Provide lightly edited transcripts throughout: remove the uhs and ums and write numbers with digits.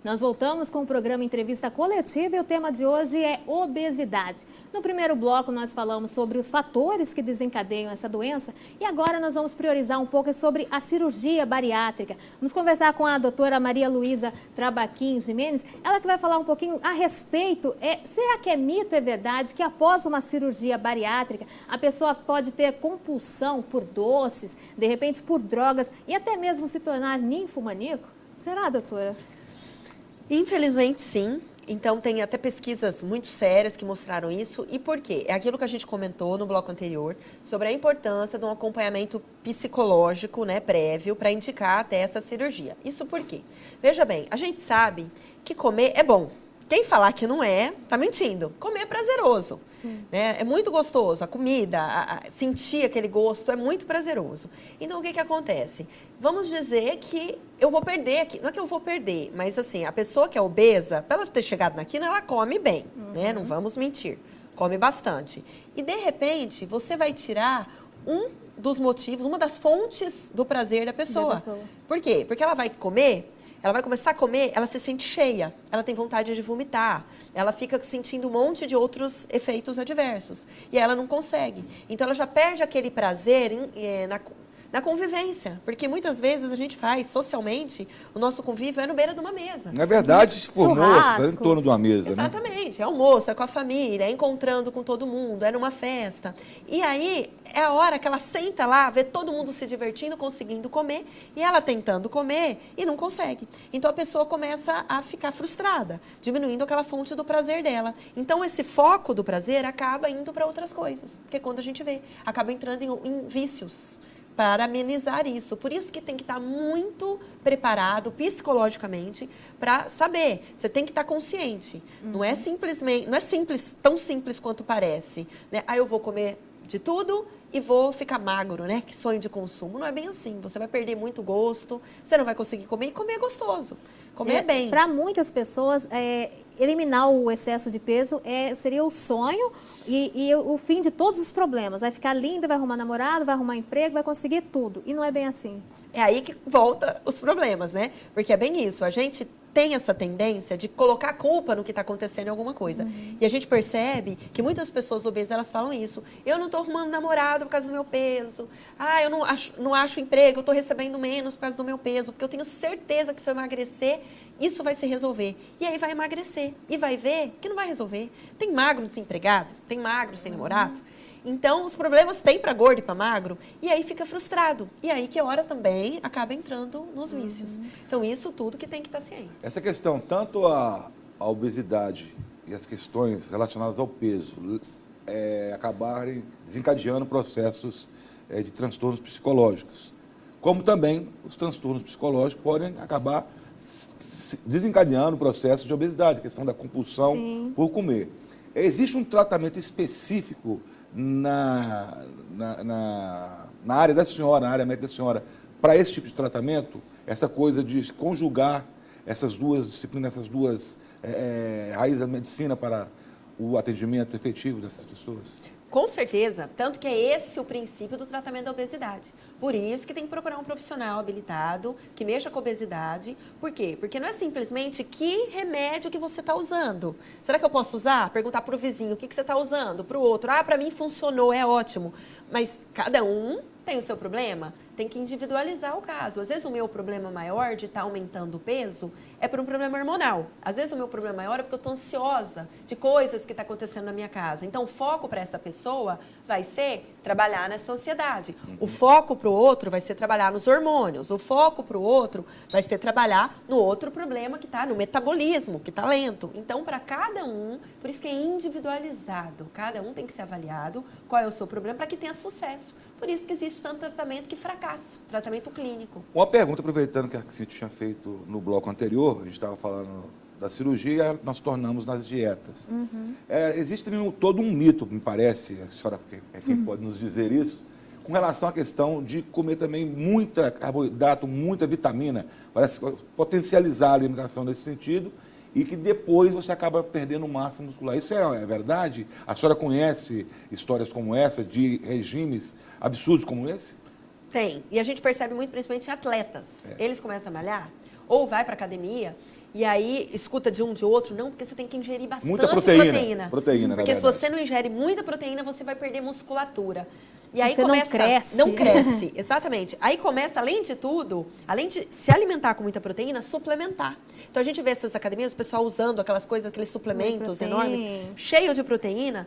Nós voltamos com o programa Entrevista Coletiva e o tema de hoje é obesidade. No primeiro bloco nós falamos sobre os fatores que desencadeiam essa doença e agora nós vamos priorizar um pouco sobre a cirurgia bariátrica. Vamos conversar com a doutora Maria Luísa Trabaquim Jimenez, ela que vai falar um pouquinho a respeito, será que é mito, é verdade, que após uma cirurgia bariátrica a pessoa pode ter compulsão por doces, de repente por drogas e até mesmo se tornar ninfomaníaco? Será, doutora? Infelizmente, sim. Então, tem até pesquisas muito sérias que mostraram isso. E por quê? É aquilo que a gente comentou no bloco anterior sobre a importância de um acompanhamento psicológico, né, prévio para indicar até essa cirurgia. Isso por quê? Veja bem, a gente sabe que comer é bom. Quem falar que não é, tá mentindo. Comer é prazeroso, né? É muito gostoso. A comida, sentir aquele gosto é muito prazeroso. Então, o que acontece? Vamos dizer que eu vou perder aqui. Não é que eu vou perder, mas assim, a pessoa que é obesa, para ela ter chegado naquilo, ela come bem, né? Não vamos mentir. Come bastante. E, de repente, você vai tirar um dos motivos, uma das fontes do prazer da pessoa. Por quê? Porque ela vai comer... Ela vai começar a comer, ela se sente cheia, ela tem vontade de vomitar, ela fica sentindo um monte de outros efeitos adversos. E ela não consegue. Então, ela já perde aquele prazer na convivência. Porque muitas vezes a gente faz, socialmente, o nosso convívio é no beira de uma mesa. Na verdade, se formou em torno de uma mesa. Exatamente. Né? É almoço, é com a família, é encontrando com todo mundo, é numa festa. E aí, é a hora que ela senta lá, vê todo mundo se divertindo, conseguindo comer, e ela tentando comer e não consegue. Então, a pessoa começa a ficar frustrada, diminuindo aquela fonte do prazer dela. Então, esse foco do prazer acaba indo para outras coisas. Porque quando a gente vê, acaba entrando em vícios para amenizar isso. Por isso que tem que estar muito preparado psicologicamente para saber. Você tem que estar consciente. Não é simplesmente, não é simples, tão simples quanto parece. Né? Ah, eu vou comer de tudo e vou ficar magro, né? Que sonho de consumo. Não é bem assim. Você vai perder muito gosto, você não vai conseguir comer, e comer é gostoso. Comer é bem. Para muitas pessoas, eliminar o excesso de peso seria o sonho e o fim de todos os problemas. Vai ficar linda, vai arrumar namorado, vai arrumar emprego, vai conseguir tudo. E não é bem assim. É aí que volta os problemas, né? Porque é bem isso. A gente tem essa tendência de colocar a culpa no que está acontecendo em alguma coisa. E a gente percebe que muitas pessoas obesas, elas falam isso. Eu não estou arrumando namorado por causa do meu peso. Ah, eu não acho emprego, eu estou recebendo menos por causa do meu peso. Porque eu tenho certeza que se eu emagrecer, isso vai se resolver. E aí vai emagrecer. E vai ver que não vai resolver. Tem magro desempregado, tem magro sem namorado. Então, os problemas tem para gordo e para magro, e aí fica frustrado. E aí que a hora também acaba entrando nos vícios. Então, isso tudo que tem que estar ciente. Essa questão, tanto a obesidade e as questões relacionadas ao peso, acabarem desencadeando processos de transtornos psicológicos, como também os transtornos psicológicos podem acabar desencadeando o processo de obesidade, a questão da compulsão por comer. Existe um tratamento específico na área da senhora, na área médica da senhora, para esse tipo de tratamento, essa coisa de conjugar essas duas disciplinas, essas duas raízes da medicina para o atendimento efetivo dessas pessoas? Com certeza, tanto que é esse o princípio do tratamento da obesidade. Por isso que tem que procurar um profissional habilitado, que mexa com a obesidade. Por quê? Porque não é simplesmente que remédio que você está usando. Será que eu posso usar? Perguntar para o vizinho, o que você está usando? Para o outro, para mim funcionou, é ótimo. Mas cada um tem o seu problema, tem que individualizar o caso. Às vezes o meu problema maior de estar aumentando o peso é por um problema hormonal. Às vezes o meu problema maior é porque eu estou ansiosa de coisas que estão acontecendo na minha casa. Então o foco para essa pessoa vai ser trabalhar nessa ansiedade. O foco para o outro vai ser trabalhar nos hormônios. O foco para o outro vai ser trabalhar no outro problema que está no metabolismo, que está lento. Então para cada um, por isso que é individualizado. Cada um tem que ser avaliado qual é o seu problema para que tenha sucesso. Por isso que existe tanto tratamento que fracassa, tratamento clínico. Uma pergunta, aproveitando que a Cíntia tinha feito no bloco anterior, a gente estava falando da cirurgia, nós tornamos nas dietas. Existe também todo um mito, me parece, a senhora é quem pode nos dizer isso, com relação à questão de comer também muita carboidrato, muita vitamina, parece potencializar a alimentação nesse sentido, e que depois você acaba perdendo massa muscular. Isso é verdade? A senhora conhece histórias como essa, de regimes absurdos como esse? Tem. E a gente percebe muito, principalmente em atletas. Eles começam a malhar, ou vai para academia, e aí escuta de um, de outro. Não, porque você tem que ingerir bastante muita proteína. Porque se você não ingere muita proteína, você vai perder musculatura. E aí você começa... não cresce. Não cresce, exatamente. Aí começa, além de tudo, além de se alimentar com muita proteína, suplementar. Então a gente vê essas academias, o pessoal usando aquelas coisas, aqueles suplementos enormes, cheio de proteína.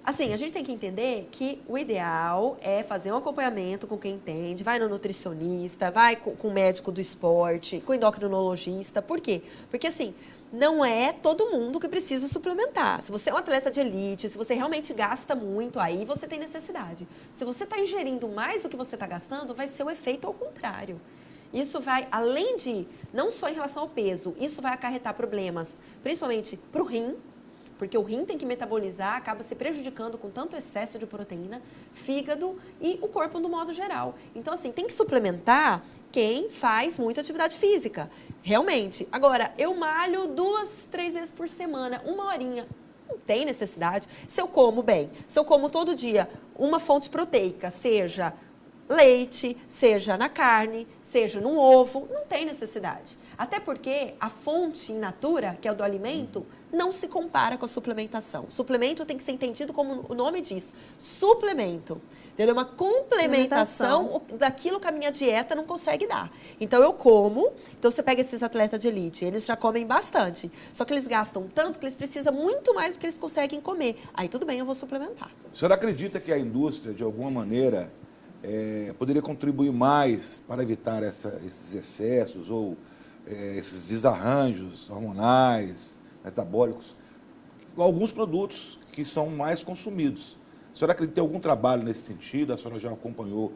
Assim, a gente tem que entender que o ideal é fazer um acompanhamento com quem entende, vai no nutricionista, vai com o médico do esporte, com o endocrinologista. Por quê? Porque assim, não é todo mundo que precisa suplementar. Se você é um atleta de elite, se você realmente gasta muito, aí você tem necessidade. Se você está ingerindo mais do que você está gastando, vai ser o efeito ao contrário. Isso vai, além de, não só em relação ao peso, isso vai acarretar problemas, principalmente para o rim, porque o rim tem que metabolizar, acaba se prejudicando com tanto excesso de proteína, fígado e o corpo no modo geral. Então, assim, tem que suplementar quem faz muita atividade física, realmente. Agora, eu malho 2, 3 vezes por semana, 1 horinha. Não tem necessidade. Se eu como bem, se eu como todo dia uma fonte proteica, seja leite, seja na carne, seja no ovo, não tem necessidade. Até porque a fonte in natura, que é o do alimento, não se compara com a suplementação. Suplemento tem que ser entendido como o nome diz, suplemento. Entendeu? Uma complementação daquilo que a minha dieta não consegue dar. Então, eu como. Então, você pega esses atletas de elite, eles já comem bastante. Só que eles gastam tanto que eles precisam muito mais do que eles conseguem comer. Aí, tudo bem, eu vou suplementar. A senhora acredita que a indústria, de alguma maneira, poderia contribuir mais para evitar esses excessos ou esses desarranjos hormonais, metabólicos, com alguns produtos que são mais consumidos? A senhora acredita que tem algum trabalho nesse sentido? A senhora já acompanhou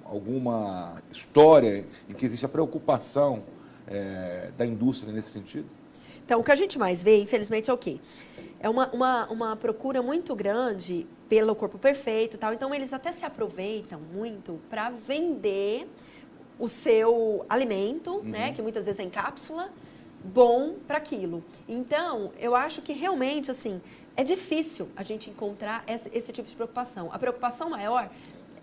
alguma história em que existe a preocupação da indústria nesse sentido? Então, o que a gente mais vê, infelizmente, é o quê? É uma procura muito grande pelo corpo perfeito e tal. Então, eles até se aproveitam muito para vender o seu alimento, né, que muitas vezes é em cápsula, bom para aquilo. Então, eu acho que realmente, assim, é difícil a gente encontrar esse tipo de preocupação. A preocupação maior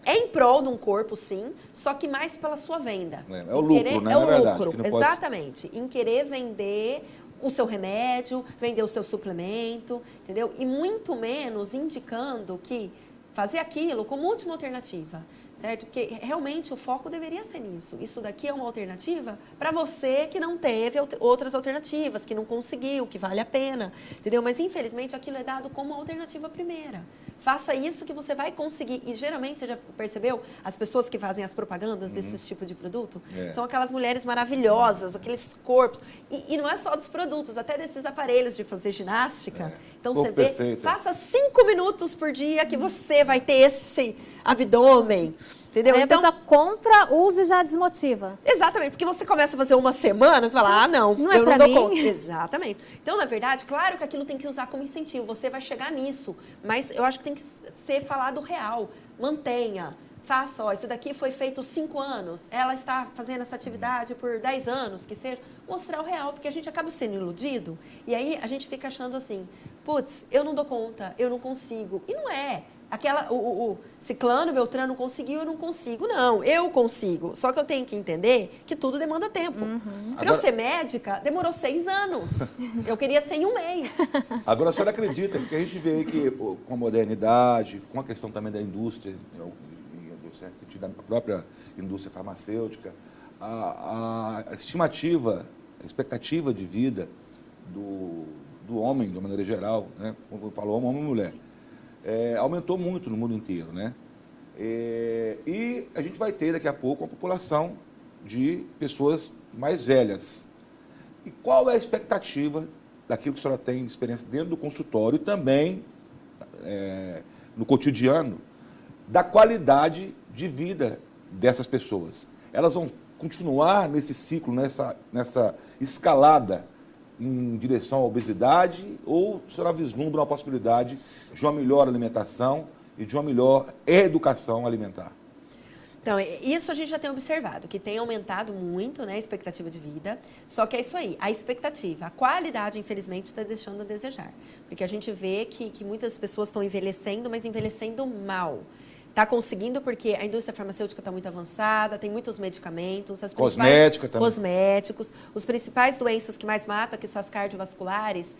é em prol de um corpo, sim, só que mais pela sua venda. É o lucro, né? É o verdade, lucro, exatamente. Em querer vender o seu remédio, vender o seu suplemento, entendeu? E muito menos indicando que fazer aquilo como última alternativa, certo? Porque realmente o foco deveria ser nisso. Isso daqui é uma alternativa para você que não teve outras alternativas, que não conseguiu, que vale a pena, entendeu? Mas infelizmente aquilo é dado como alternativa primeira. Faça isso que você vai conseguir. E geralmente, você já percebeu, as pessoas que fazem as propagandas desses tipos de produto, são aquelas mulheres maravilhosas, aqueles corpos. E não é só dos produtos, até desses aparelhos de fazer ginástica. Então, você vê, perfeito. Faça 5 minutos por dia que você vai ter esse abdômen. Entendeu? Aí então, a pessoa compra, usa e já desmotiva. Exatamente, porque você começa a fazer uma semana, você fala, não, não eu é não dou mim. conta. Exatamente. Então, na verdade, claro que aquilo tem que usar como incentivo, você vai chegar nisso, mas eu acho que tem que ser falado real. Mantenha, faça, ó, isso daqui foi feito 5 anos, ela está fazendo essa atividade por 10 anos, que seja, mostrar o real, porque a gente acaba sendo iludido, e aí a gente fica achando assim, putz, eu não dou conta, eu não consigo, e não é. O ciclano, beltrano conseguiu, eu não consigo. Não, eu consigo. Só que eu tenho que entender que tudo demanda tempo. Para eu ser médica, demorou 6 anos. Eu queria ser em 1 mês. Agora, a senhora acredita que a gente vê aí que com a modernidade, com a questão também da indústria, no certo sentido, da própria indústria farmacêutica, a estimativa, a expectativa de vida do homem, de uma maneira geral, né? Quando falou homem e mulher, aumentou muito no mundo inteiro, né? E a gente vai ter daqui a pouco uma população de pessoas mais velhas. E qual é a expectativa daquilo que a senhora tem de experiência dentro do consultório e também no cotidiano, da qualidade de vida dessas pessoas? Elas vão continuar nesse ciclo, nessa escalada em direção à obesidade, ou a senhora vislumbra uma possibilidade de uma melhor alimentação e de uma melhor educação alimentar? Então, isso a gente já tem observado, que tem aumentado muito, né, a expectativa de vida, só que é isso aí, a expectativa, a qualidade, infelizmente, está deixando a desejar, porque a gente vê que muitas pessoas estão envelhecendo, mas envelhecendo mal. Está conseguindo porque a indústria farmacêutica está muito avançada, tem muitos medicamentos, Cosmética também. cosméticos, os principais doenças que mais matam, que são as cardiovasculares,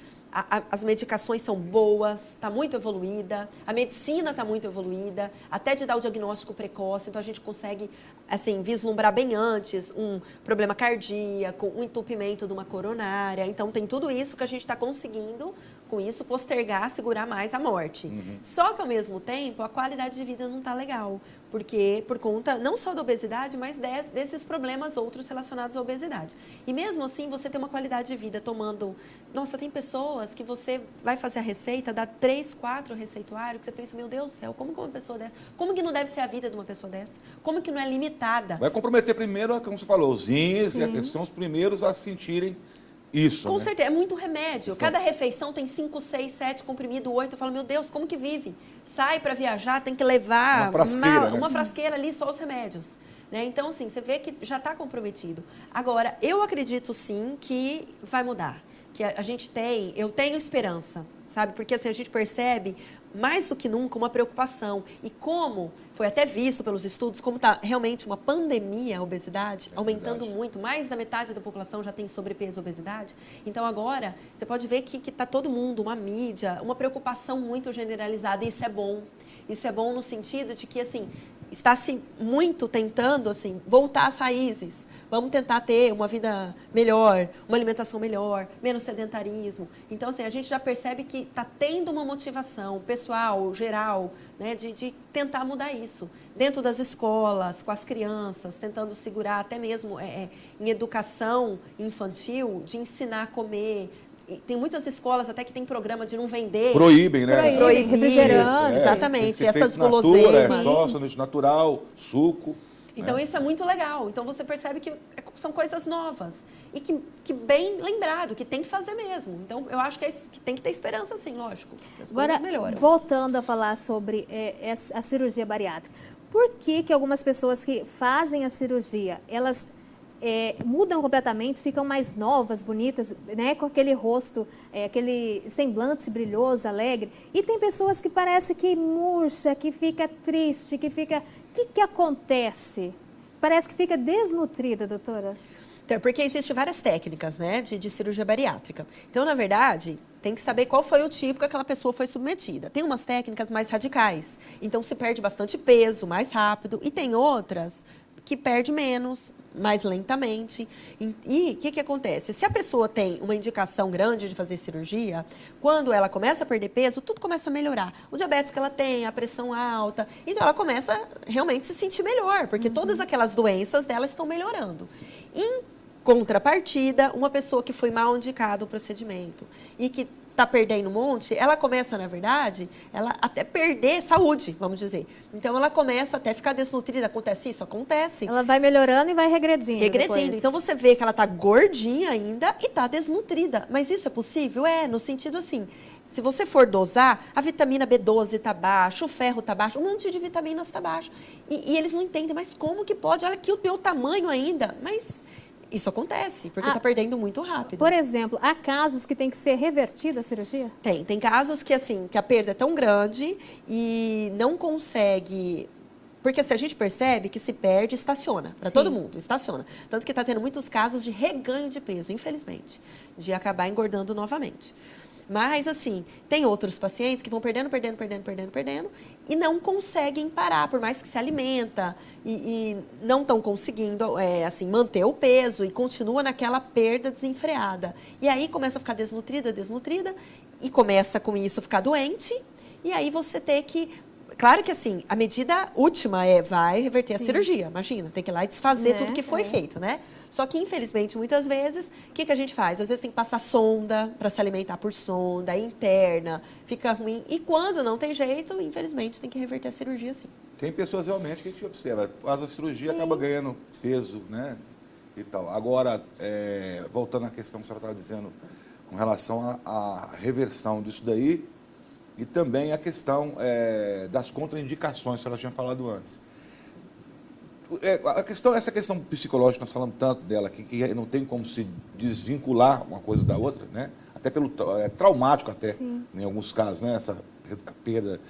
as medicações são boas, está muito evoluída, a medicina está muito evoluída, até de dar o diagnóstico precoce, então a gente consegue assim, vislumbrar bem antes um problema cardíaco, um entupimento de uma coronária. Então tem tudo isso que a gente está conseguindo, com isso, postergar, segurar mais a morte. Só que, ao mesmo tempo, a qualidade de vida não está legal. Porque, por conta não só da obesidade, mas desses problemas outros relacionados à obesidade. E mesmo assim, você tem uma qualidade de vida tomando... Nossa, tem pessoas que você vai fazer a receita, dá 3, 4 receituários, que você pensa, meu Deus do céu, como que uma pessoa dessa... Como que não deve ser a vida de uma pessoa dessa? Como que não é limitada? Vai comprometer primeiro, como você falou, os rins, são os primeiros a sentirem isso. Com né? certeza, é muito remédio. Cada refeição tem 5, 6, 7 comprimidos, 8. Eu falo, meu Deus, como que vive? Sai para viajar, tem que levar uma frasqueira ali, só os remédios. Né? Então, assim, você vê que já está comprometido. Agora, eu acredito sim que vai mudar. Que eu tenho esperança, sabe? Porque assim, a gente percebe mais do que nunca uma preocupação. E como foi até visto pelos estudos, como está realmente uma pandemia a obesidade, aumentando muito, mais da metade da população já tem sobrepeso e obesidade. Então agora, você pode ver que está todo mundo, uma mídia, uma preocupação muito generalizada, e isso é bom. Isso é bom no sentido de que, assim, está-se muito tentando, assim, voltar às raízes. Vamos tentar ter uma vida melhor, uma alimentação melhor, menos sedentarismo. Então, assim, a gente já percebe que está tendo uma motivação pessoal, geral, né, de tentar mudar isso. Dentro das escolas, com as crianças, tentando segurar até mesmo em educação infantil, de ensinar a comer. Tem muitas escolas até que tem programa de não vender. Proíbem, né? Proibir, refrigerante. exatamente. Essas guloseimas. Sanduíche natural, suco. Então, isso é muito legal. Então, você percebe que são coisas novas. E que bem lembrado, que tem que fazer mesmo. Então, eu acho que tem que ter esperança, sim, lógico. Que as coisas melhoram. Voltando a falar sobre a cirurgia bariátrica. Por que algumas pessoas que fazem a cirurgia, elas... mudam completamente, ficam mais novas, bonitas, né, com aquele rosto, aquele semblante brilhoso, alegre. E tem pessoas que parece que murcha, que fica triste, que fica... O que acontece? Parece que fica desnutrida, doutora. Então, porque existem várias técnicas, né, de cirurgia bariátrica. Então, na verdade, tem que saber qual foi o tipo que aquela pessoa foi submetida. Tem umas técnicas mais radicais. Então, se perde bastante peso, mais rápido. E tem outras que perde menos, mais lentamente. E o que acontece? Se a pessoa tem uma indicação grande de fazer cirurgia, quando ela começa a perder peso, tudo começa a melhorar. O diabetes que ela tem, a pressão alta, então ela começa a realmente se sentir melhor, porque todas aquelas doenças dela estão melhorando. Em contrapartida, uma pessoa que foi mal indicada o procedimento e que está perdendo um monte, ela começa, na verdade, ela até perder saúde, vamos dizer. Então, ela começa até ficar desnutrida. Acontece isso? Acontece. Ela vai melhorando e vai regredindo. Regredindo. Depois. Então, você vê que ela está gordinha ainda e está desnutrida. Mas isso é possível? No sentido assim, se você for dosar, a vitamina B12 está baixa, o ferro está baixo, um monte de vitaminas está baixo. E eles não entendem, mas como que pode? Olha aqui o meu tamanho ainda. Mas... isso acontece, porque está perdendo muito rápido. Por exemplo, há casos que tem que ser revertida a cirurgia? Tem casos que, assim, que a perda é tão grande e não consegue... Porque assim, a gente percebe que se perde, estaciona. Para todo mundo, estaciona. Tanto que está tendo muitos casos de reganho de peso, infelizmente. De acabar engordando novamente. Mas, assim, tem outros pacientes que vão perdendo e não conseguem parar, por mais que se alimenta e não estão conseguindo, assim, manter o peso e continua naquela perda desenfreada. E aí começa a ficar desnutrida e começa com isso a ficar doente e aí você tem que... Claro que, assim, a medida última vai reverter a cirurgia, imagina, tem que ir lá e desfazer tudo que foi feito, né? Só que, infelizmente, muitas vezes, o que a gente faz? Às vezes tem que passar sonda para se alimentar por sonda, interna, fica ruim. E quando não tem jeito, infelizmente, tem que reverter a cirurgia, sim. Tem pessoas realmente que a gente observa, faz a cirurgia, acaba ganhando peso, né? E tal. Agora, voltando à questão que a senhora estava dizendo com relação à reversão disso daí, e também a questão das contraindicações, que a senhora tinha falado antes. Essa questão psicológica, nós falamos tanto dela, que não tem como se desvincular uma coisa da outra, né? Até pelo traumático até, em alguns casos, né? Essa perda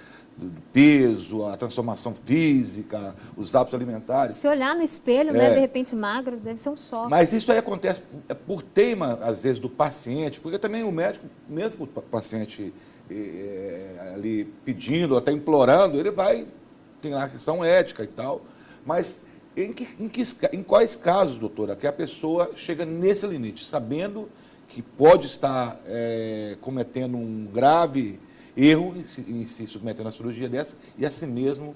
do peso, a transformação física, os hábitos alimentares. Se olhar no espelho, né, de repente magro, deve ser um choque. Mas isso aí acontece por teima, às vezes, do paciente, porque também o médico, mesmo o paciente ali pedindo, até implorando, ele vai, tem lá a questão ética e tal, mas em quais casos, doutora, que a pessoa chega nesse limite, sabendo que pode estar cometendo um grave erro em se submetendo a cirurgia dessa e assim mesmo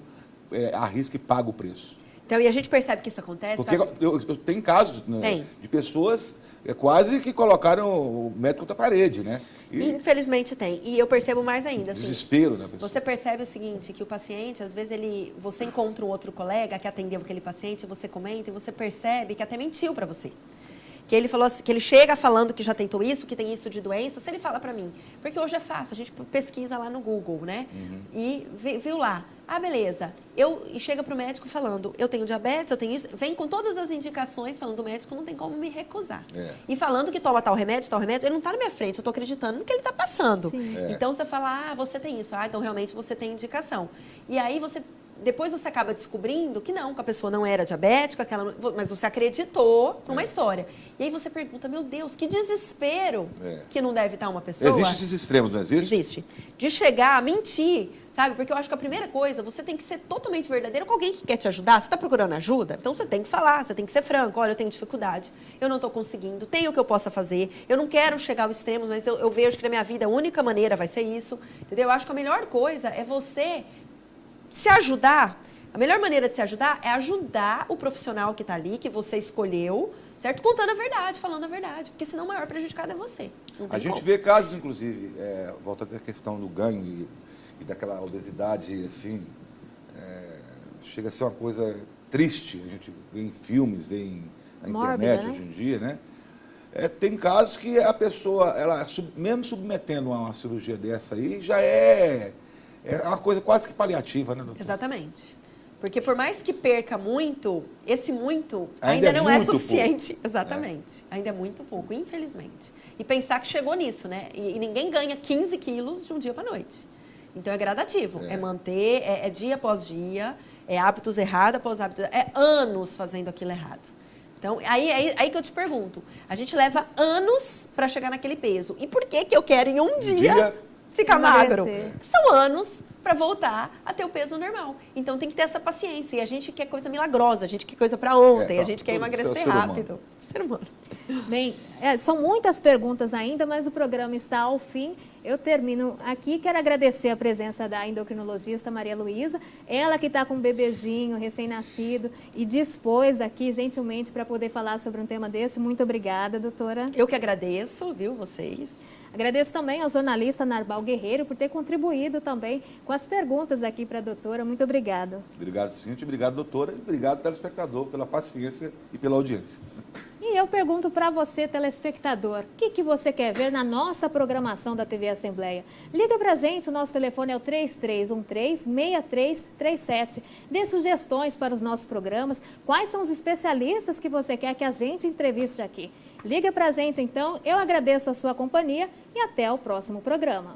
arrisca e paga o preço? Então, e a gente percebe que isso acontece, porque sabe? eu tenho casos, né, de pessoas quase que colocaram o médico contra a parede, né? Infelizmente tem. E eu percebo mais ainda. Assim, desespero da pessoa. Você percebe o seguinte, que o paciente, às vezes, você encontra um outro colega que atendeu aquele paciente, você comenta e você percebe que até mentiu para você. Que ele falou assim, que ele chega falando que já tentou isso, que tem isso de doença, se ele fala para mim, porque hoje é fácil, a gente pesquisa lá no Google, né? E viu lá, beleza, e chega para o médico falando, eu tenho diabetes, eu tenho isso, vem com todas as indicações, falando, o médico não tem como me recusar. E falando que toma tal remédio, ele não está na minha frente, eu estou acreditando no que ele está passando. Então você fala, você tem isso, então realmente você tem indicação. E aí depois você acaba descobrindo que não, que a pessoa não era diabética, mas você acreditou numa história. E aí você pergunta, meu Deus, que desespero que não deve estar uma pessoa. Existem esses extremos, não existe? Existe. De chegar a mentir, sabe? Porque eu acho que a primeira coisa, você tem que ser totalmente verdadeiro com alguém que quer te ajudar. Você está procurando ajuda? Então você tem que falar, você tem que ser franco. Olha, eu tenho dificuldade, eu não estou conseguindo, tem o que eu possa fazer, eu não quero chegar ao extremo, mas eu vejo que na minha vida a única maneira vai ser isso. Entendeu? Eu acho que a melhor coisa é você se ajudar. A melhor maneira de se ajudar é ajudar o profissional que está ali, que você escolheu, certo? Contando a verdade, falando a verdade, porque senão o maior prejudicado é você. A gente vê casos, inclusive, volta até a questão do ganho e daquela obesidade, assim, chega a ser uma coisa triste, a gente vê em filmes, vê na internet, né? Hoje em dia, né? Tem casos que a pessoa, ela mesmo submetendo a uma cirurgia dessa aí, já é uma coisa quase que paliativa, né, doutor? Exatamente. Porque por mais que perca muito, esse muito ainda não é suficiente. Pouco. Exatamente. Ainda é muito pouco, infelizmente. E pensar que chegou nisso, né? E ninguém ganha 15 quilos de um dia para a noite. Então é gradativo. É manter, é dia após dia, é hábitos errados após hábitos. É anos fazendo aquilo errado. Então, aí que eu te pergunto. A gente leva anos para chegar naquele peso. E por que eu quero em um dia ficar magro? São anos para voltar a ter o peso normal. Então tem que ter essa paciência. E a gente quer coisa milagrosa, a gente quer coisa para ontem, a gente quer emagrecer rápido. Ser humano. Bem, são muitas perguntas ainda, mas o programa está ao fim. Eu termino aqui. Quero agradecer a presença da endocrinologista Maria Luísa, ela que está com um bebezinho recém-nascido e dispôs aqui gentilmente para poder falar sobre um tema desse. Muito obrigada, doutora. Eu que agradeço, viu, vocês. Agradeço também ao jornalista Narbal Guerreiro por ter contribuído também com as perguntas aqui para a doutora. Muito obrigada. Obrigado, Cíntia. Obrigado, doutora. E obrigado, telespectador, pela paciência e pela audiência. E eu pergunto para você, telespectador, o que você quer ver na nossa programação da TV Assembleia? Liga para a gente, o nosso telefone é o 3313-6337. Dê sugestões para os nossos programas. Quais são os especialistas que você quer que a gente entreviste aqui? Liga para a gente, então. Eu agradeço a sua companhia e até o próximo programa.